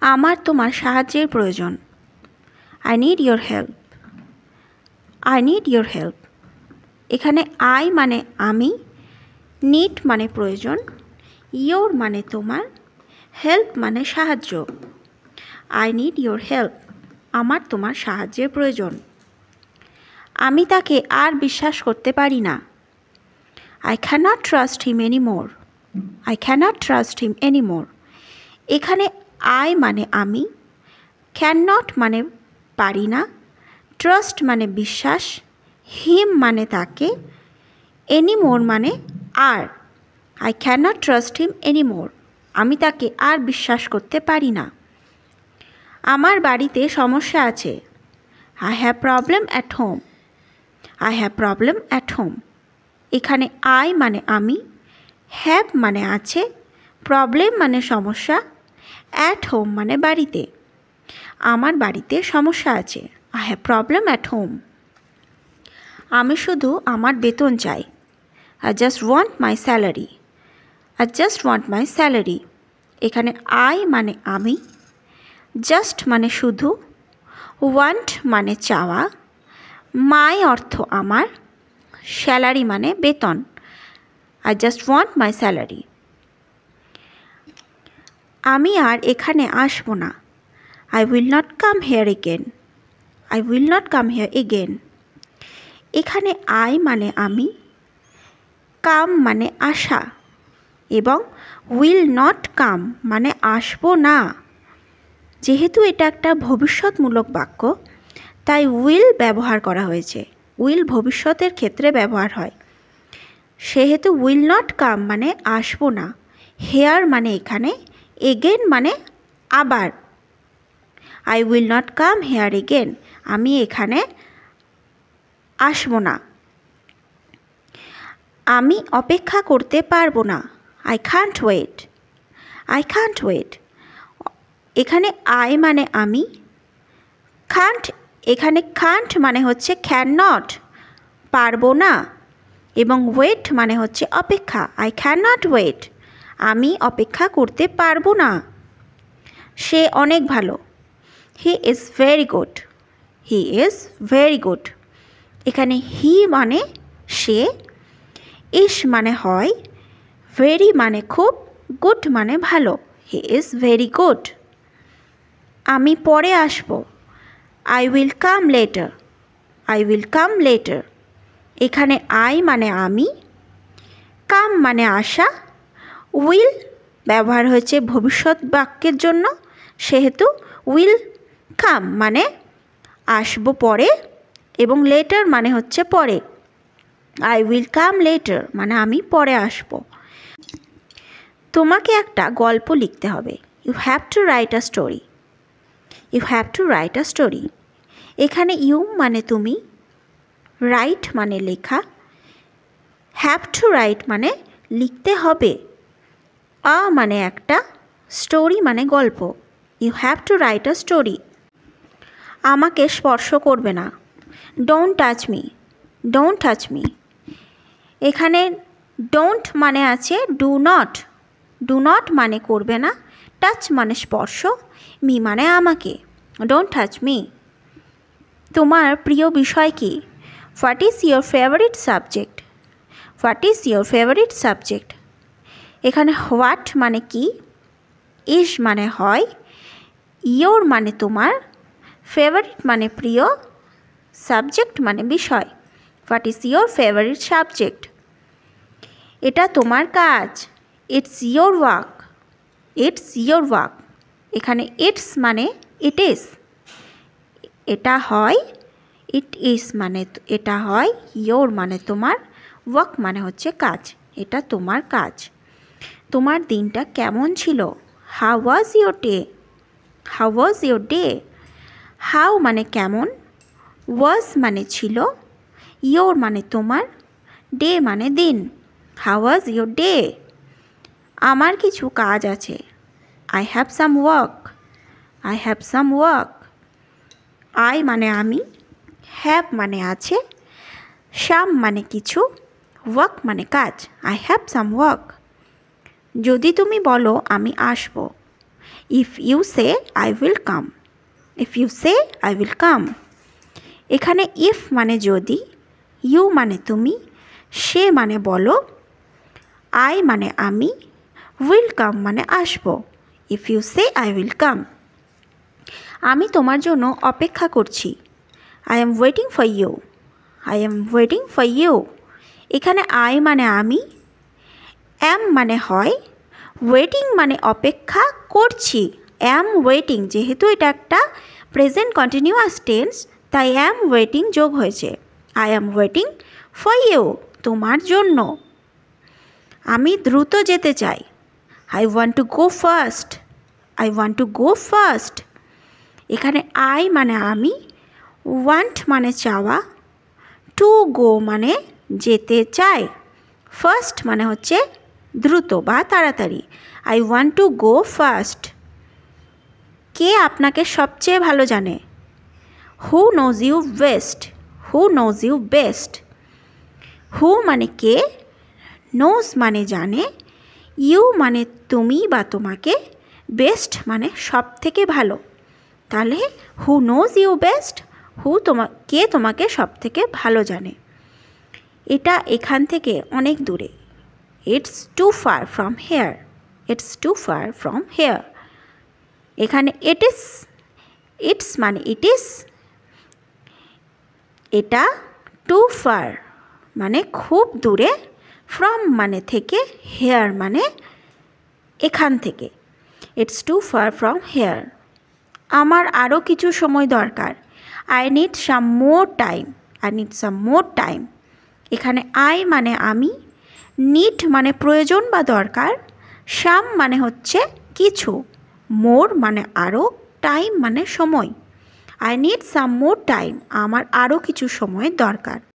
আমার তোমার সাহায্যের প্রয়োজন। I need your help. I need your help. এখানে আই মানে আমি, নিড মানে প্রয়োজন, ইয়োর মানে তোমার, হেল্প মানে সাহায্য। I need your help. আমার তোমার সাহায্যের প্রয়োজন। আমি তাকে আর বিশ্বাস করতে পারি না। I cannot trust him anymore. I cannot trust him anymore. এখানে I মানে আমি, cannot মানে পারি না, trust মানে বিশ্বাস, him মানে তাকে, anymore মানে আর। I cannot trust him anymore. আমি তাকে আর বিশ্বাস করতে পারি না। আমার বাড়িতে সমস্যা আছে। I have problem at home. I have problem at home. এখানে I মানে আমি, have মানে আছে, প্রবলেম মানে সমস্যা, at home মানে বাড়িতে। আমার বাড়িতে সমস্যা আছে। I have problem at home. আমি শুধু আমার বেতন চাই। I just want my salary. I just want my salary. এখানে I মানে আমি, just মানে শুধু, want মানে চাওয়া, my অর্থ আমার, স্যালারি মানে বেতন। I just want my salary. আমি আর এখানে আসবো না। I will not come here again. I will not come here again. এখানে I মানে আমি, come মানে আসা এবং will not come মানে আসবো না। যেহেতু এটা একটা ভবিষ্যৎমূলক বাক্য, তাই will ব্যবহার করা হয়েছে। will ভবিষ্যতের ক্ষেত্রে ব্যবহার হয়। সেহেতু will not come মানে আসবো না, here মানে এখানে, again মানে আবার। I will not come here again. আমি এখানে আসবো না। আমি অপেক্ষা করতে পারবো না। I can't wait. I can't wait. এখানে I মানে আমি, can't এখানে can't মানে হচ্ছে cannot, পারবো না, এবং wait মানে হচ্ছে অপেক্ষা। I cannot wait. আমি অপেক্ষা করতে পারবো না। সে অনেক ভালো। He is very good. He is very good. এখানে he মানে সে, is মানে হয়, very মানে খুব, good মানে ভালো। He is very good. আমি পরে আসব। I will come later. I will come later. এখানে I মানে আমি, come মানে আসা, will ব্যবহার হয়েছে ভবিষ্যৎ বাক্যের জন্য, সেহেতু will come মানে আসবো পরে, এবং later মানে হচ্ছে পরে। I will come later মানে আমি পরে আসব। তোমাকে একটা গল্প লিখতে হবে। You have to write a story. You have to write a story. এখানে you মানে তুমি, write মানে লেখা, have to write মানে লিখতে হবে, a মানে একটা, story মানে গল্প। You have to write a story. আমাকে স্পর্শ করবে না। Don't touch me. Don't touch me. এখানে don't মানে আছে do not. Do not মানে করবে না, touch মানে স্পর্শ, me মানে আমাকে। Don't touch me. তোমার প্রিয় বিষয় কি? What is your favorite subject? What is your favorite subject? এখানে what মানে কি, is মানে হয়, your মানে তোমার, favorite মানে প্রিয়, subject মানে বিষয়। What is your favorite subject? এটা তোমার কাজ। It's your work. It's your work. এখানে it's মানে it is, এটা হয়, it is মানে এটা হয়, your মানে তোমার, work মানে হচ্ছে কাজ, এটা তোমার কাজ। তোমার দিনটা কেমন ছিল? How was your day? How was your day? How মানে কেমন, was মানে ছিল, your মানে তোমার, day মানে দিন। How was your day? আমার কিছু কাজ আছে। I have some work. I have some work. I মানে আমি, have মানে আছে, some মানে কিছু, work মানে কাজ। I have some work. যদি তুমি বলো আমি আসবো। If you say I will come, if you say I will come. এখানে ইফ মানে যদি, ইউ মানে তুমি, সে মানে বলো, আই মানে আমি, উইল কাম মানে আসবো। If you say I will come. আমি তোমার জন্য অপেক্ষা করছি। I am waiting for you, I am waiting for you. এখানে আই মানে আমি, অ্যাম মানে হয়, ওয়েটিং মানে অপেক্ষা করছি। অ্যাম ওয়েটিং, যেহেতু এটা একটা প্রেজেন্ট কন্টিনিউয়াস টেন্স, তাই অ্যাম ওয়েটিং যোগ হয়েছে। I am waiting for you, তোমার জন্য। আমি দ্রুত যেতে চাই। I want to go first, I want to go first. এখানে আই মানে আমি, ওয়ান্ট মানে চাওয়া, টু গো মানে যেতে চাই, ফার্স্ট মানে হচ্ছে দ্রুত বা তাড়াতাড়ি। I want to go fast. কে আপনাকে সবচেয়ে ভালো জানে? Who knows you best, who knows you best. Who মানে কে, নোজ মানে জানে, ইউ মানে তুমি বা তোমাকে, বেস্ট মানে সব থেকে ভালো। তাহলে হু নোজ ইউ বেস্ট, কে তোমাকে সব থেকে ভালো জানে। এটা এখান থেকে অনেক দূরে। It's too far from here, it's too far from here. এখানে ইটস মানে ইট ইস, এটা টু ফার মানে খুব দূরে, ফ্রম মানে থেকে, হেয়ার মানে এখান থেকে। It's too far from here. আমার আরও কিছু সময় দরকার। I need some more time, I need some more time. এখানে আই মানে আমি, নিড মানে প্রয়োজন বা দরকার, সাম মানে হচ্ছে কিছু, মোর মানে আরও, টাইম মানে সময়। I need some more time, আমার আরও কিছু সময় দরকার।